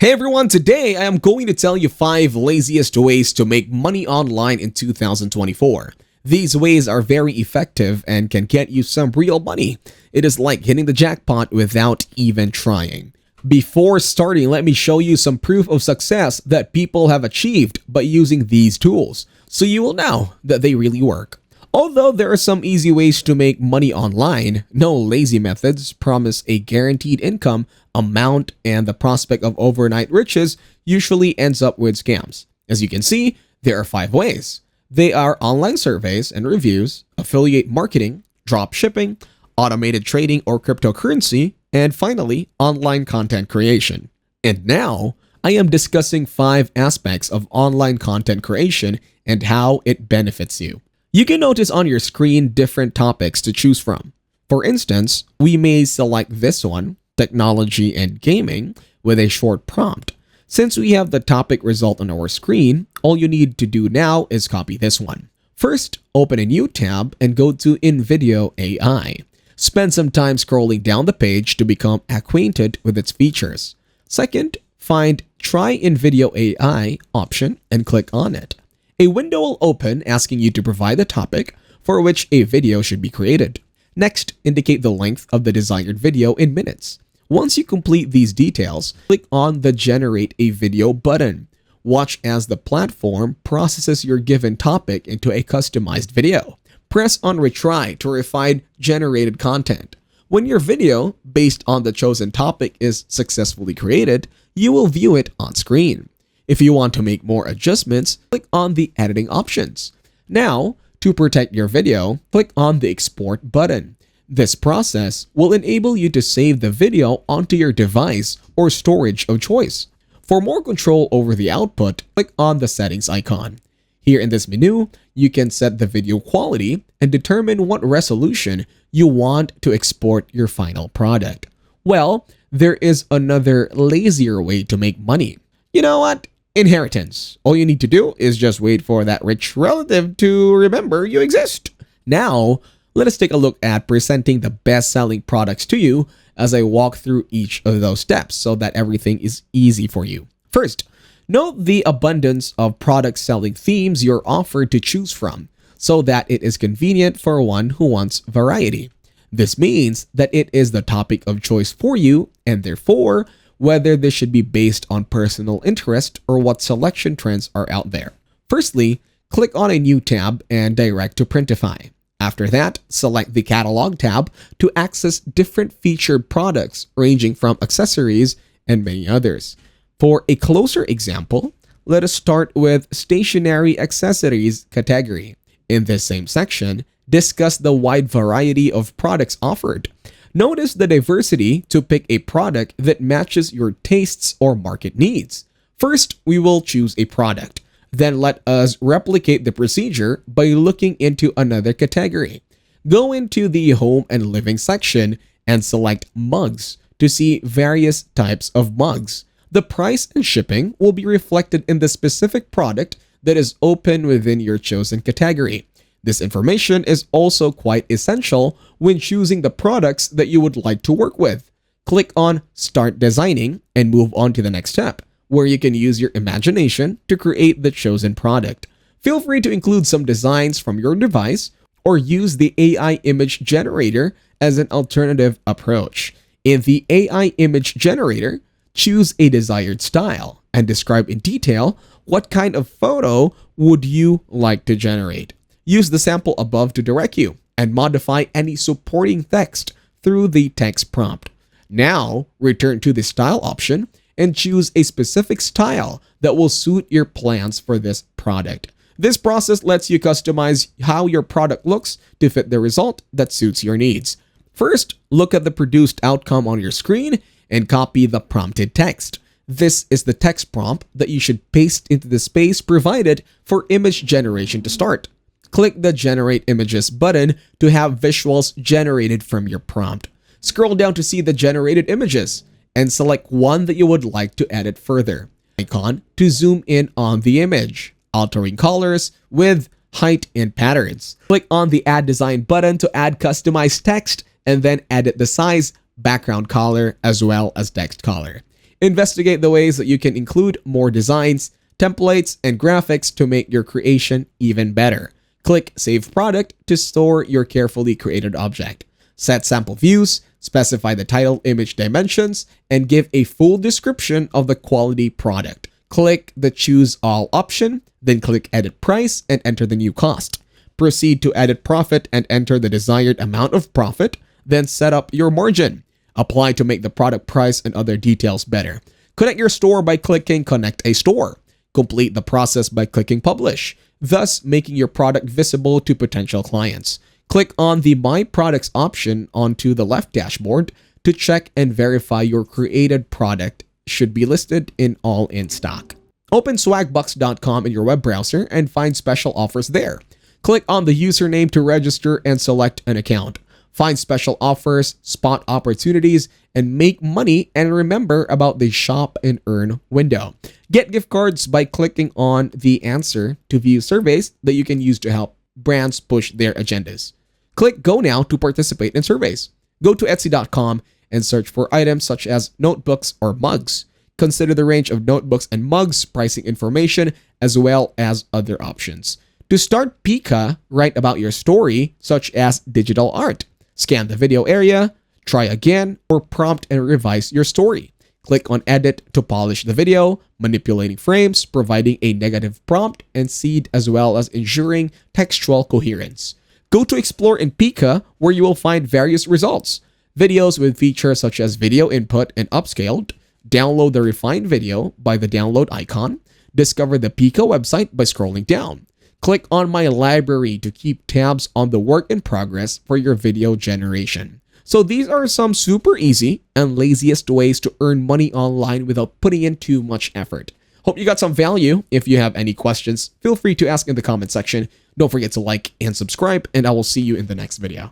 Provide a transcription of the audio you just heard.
Hey everyone, today I am going to tell you 5 laziest ways to make money online in 2024. These ways are very effective and can get you some real money. It is like hitting the jackpot without even trying. Before starting, let me show you some proof of success that people have achieved by using these tools, so you will know that they really work. Although there are some easy ways to make money online, no lazy methods promise a guaranteed income amount, and the prospect of overnight riches usually ends up with scams. As you can see, there are 5 ways. They are online surveys and reviews, affiliate marketing, drop shipping, automated trading or cryptocurrency, and finally, online content creation. And now, I am discussing 5 aspects of online content creation and how it benefits you. You can notice on your screen different topics to choose from. For instance, we may select this one, technology and gaming, with a short prompt. Since we have the topic result on our screen, all you need to do now is copy this one. First, open a new tab and go to InVideo AI. Spend some time scrolling down the page to become acquainted with its features. Second, find Try InVideo AI option and click on it. A window will open asking you to provide the topic for which a video should be created. Next, indicate the length of the desired video in minutes. Once you complete these details, click on the Generate a Video button. Watch as the platform processes your given topic into a customized video. Press on Retry to refine generated content. When your video, based on the chosen topic, is successfully created, you will view it on screen. If you want to make more adjustments, click on the Editing options. Now, to protect your video, click on the Export button. This process will enable you to save the video onto your device or storage of choice. For more control over the output, click on the Settings icon. Here in this menu, you can set the video quality and determine what resolution you want to export your final product. Well, there is another lazier way to make money. You know what? Inheritance. All you need to do is just wait for that rich relative to remember you exist. Now, let us take a look at presenting the best-selling products to you as I walk through each of those steps so that everything is easy for you. First, note the abundance of product-selling themes you're offered to choose from so that it is convenient for one who wants variety. This means that it is the topic of choice for you, and therefore, whether this should be based on personal interest or what selection trends are out there. Firstly, click on a new tab and direct to Printify. After that, select the Catalog tab to access different featured products ranging from accessories and many others. For a closer example, let us start with Stationery Accessories category. In this same section, discuss the wide variety of products offered. Notice the diversity to pick a product that matches your tastes or market needs. First, we will choose a product. Then let us replicate the procedure by looking into another category. Go into the Home and Living section and select Mugs to see various types of mugs. The price and shipping will be reflected in the specific product that is open within your chosen category. This information is also quite essential when choosing the products that you would like to work with. Click on Start Designing and move on to the next step, where you can use your imagination to create the chosen product. Feel free to include some designs from your device or use the AI image generator as an alternative approach. In the AI image generator, choose a desired style and describe in detail what kind of photo would you like to generate. Use the sample above to direct you and modify any supporting text through the text prompt. Now, return to the Style option and choose a specific style that will suit your plans for this product. This process lets you customize how your product looks to fit the result that suits your needs. First, look at the produced outcome on your screen and copy the prompted text. This is the text prompt that you should paste into the space provided for image generation to start. Click the Generate Images button to have visuals generated from your prompt. Scroll down to see the generated images and select one that you would like to edit further. Icon to zoom in on the image, altering colors, width, height, and patterns. Click on the Add Design button to add customized text and then edit the size, background color, as well as text color. Investigate the ways that you can include more designs, templates, and graphics to make your creation even better. Click Save Product to store your carefully created object. Set sample views, specify the title, image dimensions, and give a full description of the quality product. Click the Choose All option, then click Edit Price and enter the new cost. Proceed to Edit Profit and enter the desired amount of profit, then set up your margin. Apply to make the product price and other details better. Connect your store by clicking Connect a Store. Complete the process by clicking Publish, thus making your product visible to potential clients. Click on the My Products option onto the left dashboard to check and verify your created product should be listed in all in stock. Open swagbucks.com in your web browser and find special offers there. Click on the username to register and select an account. Find special offers, spot opportunities, and make money, and remember about the Shop and Earn window. Get gift cards by clicking on the answer to view surveys that you can use to help brands push their agendas. Click Go Now to participate in surveys. Go to Etsy.com and search for items such as notebooks or mugs. Consider the range of notebooks and mugs, pricing information, as well as other options. To start Pika, write about your story, such as digital art. Scan the video area, try again, or prompt and revise your story. Click on Edit to polish the video, manipulating frames, providing a negative prompt, and seed, as well as ensuring textual coherence. Go to Explore in Pika, where you will find various results. Videos with features such as video input and upscaled. Download the refined video by the download icon. Discover the Pika website by scrolling down. Click on My Library to keep tabs on the work in progress for your video generation. So these are some super easy and laziest ways to earn money online without putting in too much effort. Hope you got some value. If you have any questions, feel free to ask in the comment section. Don't forget to like and subscribe, and I will see you in the next video.